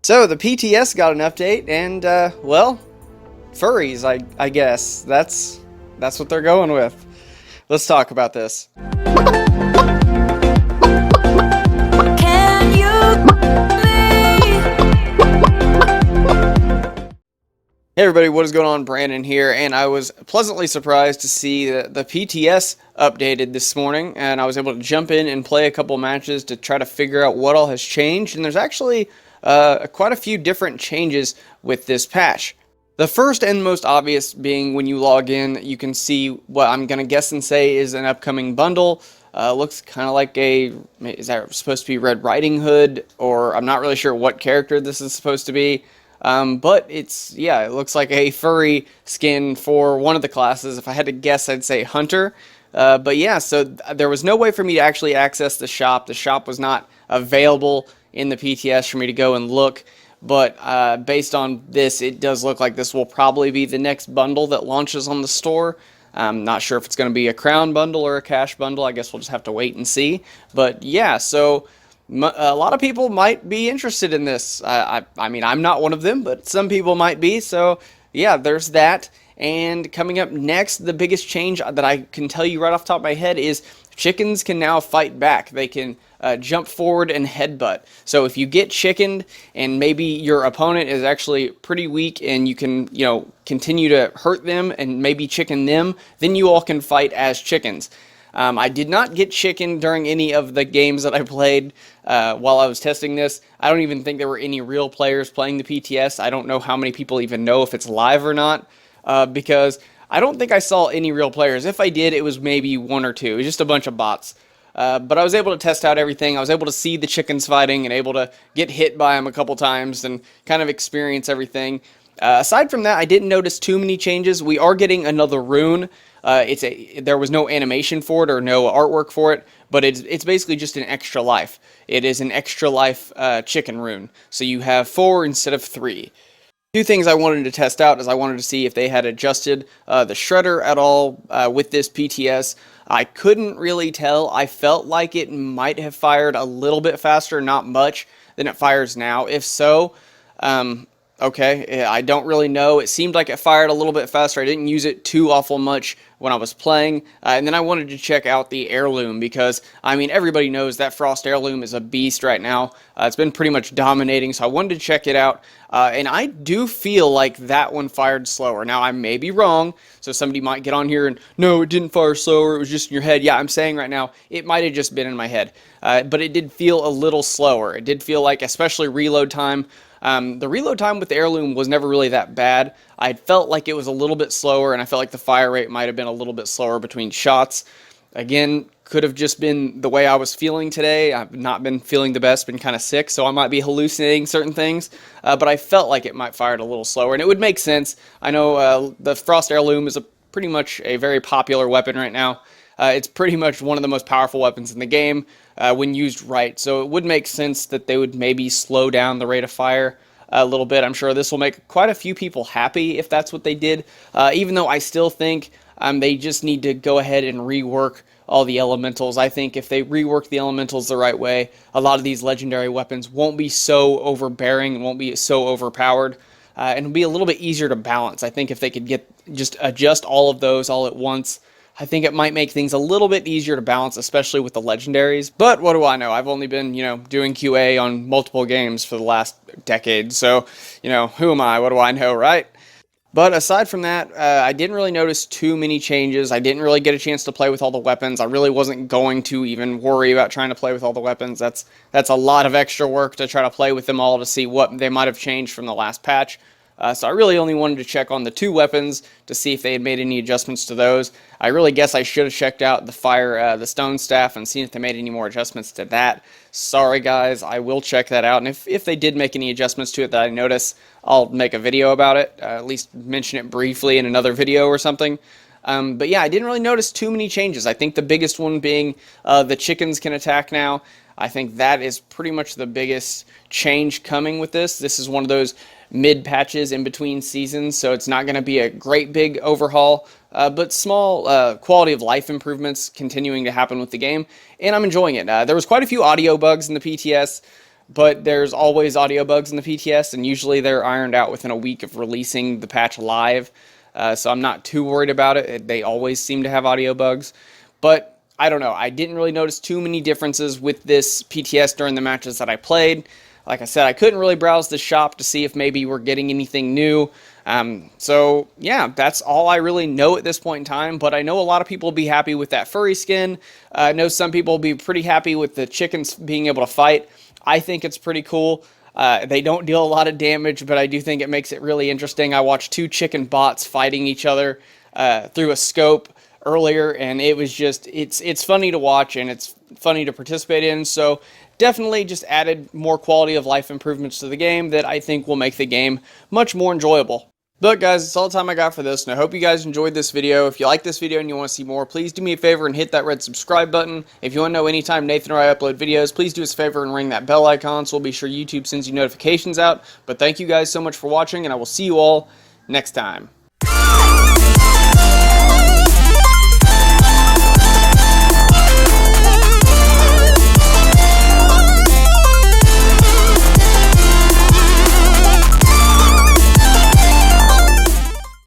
So the PTS got an update, and well, furries. I guess that's what they're going with. Let's talk about this. Can you Hey everybody, what is going on? Brandon here, and I was pleasantly surprised to see that the PTS updated this morning, and I was able to jump in and play a couple matches to try to figure out what all has changed, and there's actually quite a few different changes with this patch. The first and most obvious being when you log in, you can see what I'm going to guess and say is an upcoming bundle. Looks kind of like is that supposed to be Red Riding Hood, or I'm not really sure what character this is supposed to be. But it looks like a furry skin for one of the classes. If I had to guess, I'd say Hunter. But yeah, so there was no way for me to actually access the shop. The shop was not available in the PTS for me to go and look. But based on this, it does look like this will probably be the next bundle that launches on the store. I'm not sure if it's going to be a crown bundle or a cash bundle. I guess we'll just have to wait and see. But yeah, so a lot of people might be interested in this. I mean, I'm not one of them, but some people might be. So yeah, there's that. And coming up next, the biggest change that I can tell you right off the top of my head is chickens can now fight back. They can jump forward and headbutt. So if you get chickened and maybe your opponent is actually pretty weak and you can, continue to hurt them and maybe chicken them, then you all can fight as chickens. I did not get chicken during any of the games that I played while I was testing this. I don't even think there were any real players playing the PTS. I don't know how many people even know if it's live or not, because I don't think I saw any real players. If I did, it was maybe one or two. It was just a bunch of bots. But I was able to test out everything. I was able to see the chickens fighting and able to get hit by them a couple times and kind of experience everything. Aside from that, I didn't notice too many changes. We are getting another rune. There was no animation for it or no artwork for it, but it's basically just an extra life. It is an extra life chicken rune. So you have 4 instead of 3. Two things I wanted to test out is I wanted to see if they had adjusted the shredder at all with this PTS. I couldn't really tell. I felt like it might have fired a little bit faster, not much, than it fires now. If so, okay, I don't really know. It seemed like it fired a little bit faster. I didn't use it too awful much when I was playing. And then I wanted to check out the Heirloom because, I mean, everybody knows that Frost Heirloom is a beast right now. It's been pretty much dominating, so I wanted to check it out. And I do feel like that one fired slower. Now, I may be wrong, so somebody might get on here and, no, it didn't fire slower, it was just in your head. Yeah, I'm saying right now, it might have just been in my head. But it did feel a little slower. It did feel like, especially reload time, the reload time with the Heirloom was never really that bad. I felt like it was a little bit slower, and I felt like the fire rate might have been a little bit slower between shots. Again, could have just been the way I was feeling today. I've not been feeling the best, been kind of sick, so I might be hallucinating certain things. But I felt like it might fire it a little slower, and it would make sense. I know the Frost Heirloom is pretty much a very popular weapon right now. It's pretty much one of the most powerful weapons in the game when used right. So it would make sense that they would maybe slow down the rate of fire a little bit. I'm sure this will make quite a few people happy if that's what they did. Even though I still think they just need to go ahead and rework all the elementals. I think if they rework the elementals the right way, a lot of these legendary weapons won't be so overbearing and won't be so overpowered. And it'll be a little bit easier to balance. I think if they could just adjust all of those all at once, I think it might make things a little bit easier to balance, especially with the legendaries. But what do I know? I've only been, doing QA on multiple games for the last decade. So, who am I? What do I know, right? But aside from that, I didn't really notice too many changes. I didn't really get a chance to play with all the weapons. I really wasn't going to even worry about trying to play with all the weapons. That's a lot of extra work to try to play with them all to see what they might have changed from the last patch. So I really only wanted to check on the 2 weapons to see if they had made any adjustments to those. I really guess I should have checked out the stone staff and seen if they made any more adjustments to that. Sorry guys, I will check that out, and if they did make any adjustments to it that I notice, I'll make a video about it, at least mention it briefly in another video or something. But yeah, I didn't really notice too many changes. I think the biggest one being the chickens can attack now. I think that is pretty much the biggest change coming with this. This is one of those mid patches in between seasons, so it's not going to be a great big overhaul, but small quality of life improvements continuing to happen with the game, and I'm enjoying it. There was quite a few audio bugs in the PTS. but there's always audio bugs in the PTS, and usually they're ironed out within a week of releasing the patch live. So I'm not too worried about it. They always seem to have audio bugs. But I don't know. I didn't really notice too many differences with this PTS during the matches that I played. Like I said, I couldn't really browse the shop to see if maybe we're getting anything new. So yeah, that's all I really know at this point in time, but I know a lot of people will be happy with that furry skin. I know some people will be pretty happy with the chickens being able to fight. I think it's pretty cool. They don't deal a lot of damage, but I do think it makes it really interesting. I watched 2 chicken bots fighting each other through a scope earlier, and it was just, it's funny to watch, and it's funny to participate in. So definitely just added more quality of life improvements to the game that I think will make the game much more enjoyable. But guys, that's all the time I got for this, and I hope you guys enjoyed this video. If you like this video and you want to see more, please do me a favor and hit that red subscribe button. If you want to know anytime Nathan or I upload videos, please do us a favor and ring that bell icon so we'll be sure YouTube sends you notifications out. But thank you guys so much for watching, and I will see you all next time.